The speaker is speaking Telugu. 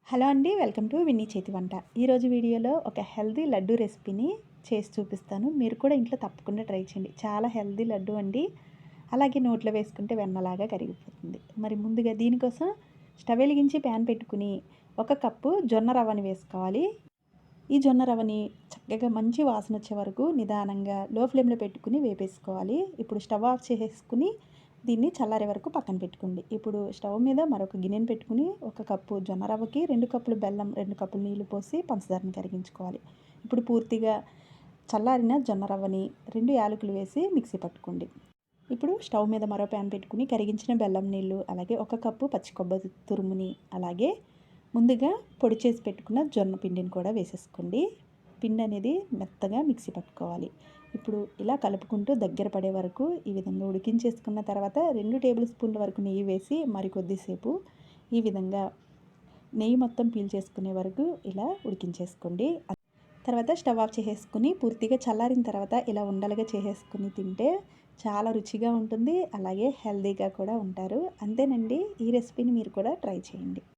హలో అండి, వెల్కమ్ టు విన్నీ చేతి వంట. ఈరోజు వీడియోలో ఒక హెల్దీ లడ్డు రెసిపీని చేసి చూపిస్తాను. మీరు కూడా ఇంట్లో తప్పకుండా ట్రై చేయండి. చాలా హెల్దీ లడ్డు అండి. అలాగే నోట్లో వేసుకుంటే వెన్నలాగా కరిగిపోతుంది. మరి ముందుగా దీనికోసం స్టవ్ వెలిగించి ప్యాన్ పెట్టుకుని 1 కప్పు జొన్న రవ్వని వేసుకోవాలి. ఈ జొన్న రవ్వని చక్కగా మంచి వాసన వచ్చే వరకు నిదానంగా లో ఫ్లేమ్లో పెట్టుకుని వేపేసుకోవాలి. ఇప్పుడు స్టవ్ ఆఫ్ చేసేసుకుని దీన్ని చల్లారే వరకు పక్కన పెట్టుకోండి. ఇప్పుడు స్టవ్ మీద మరొక గిన్నెని పెట్టుకుని 1 కప్పు జొన్న రవ్వకి 2 కప్పులు బెల్లం, 2 కప్పులు నీళ్లు పోసి పంచదారని కరిగించుకోవాలి. ఇప్పుడు పూర్తిగా చల్లారిన జొన్న రవ్వని 2 యాలకులు వేసి మిక్సీ పట్టుకోండి. ఇప్పుడు స్టవ్ మీద మరో ప్యాన్ పెట్టుకుని కరిగించిన బెల్లం నీళ్ళు, అలాగే 1 కప్పు పచ్చి కొబ్బరి తురుముని, అలాగే ముందుగా పొడి చేసి పెట్టుకున్న జొన్న పిండిని కూడా వేసేసుకోండి. పిండి అనేది మెత్తగా మిక్సీ పట్టుకోవాలి. ఇప్పుడు ఇలా కలుపుకుంటూ దగ్గర పడే వరకు ఈ విధంగా ఉడికించేసుకున్న తర్వాత 2 టేబుల్ స్పూన్ల వరకు నెయ్యి వేసి మరికొద్దిసేపు ఈ విధంగా నెయ్యి మొత్తం పీల్చేసుకునే వరకు ఇలా ఉడికించేసుకోండి. తర్వాత స్టవ్ ఆఫ్ చేసేసుకుని పూర్తిగా చల్లారిన తర్వాత ఇలా ఉండలుగా చేసేసుకుని తింటే చాలా రుచిగా ఉంటుంది. అలాగే హెల్తీగా కూడా ఉంటారు. అంతేనండి, ఈ రెసిపీని మీరు కూడా ట్రై చేయండి.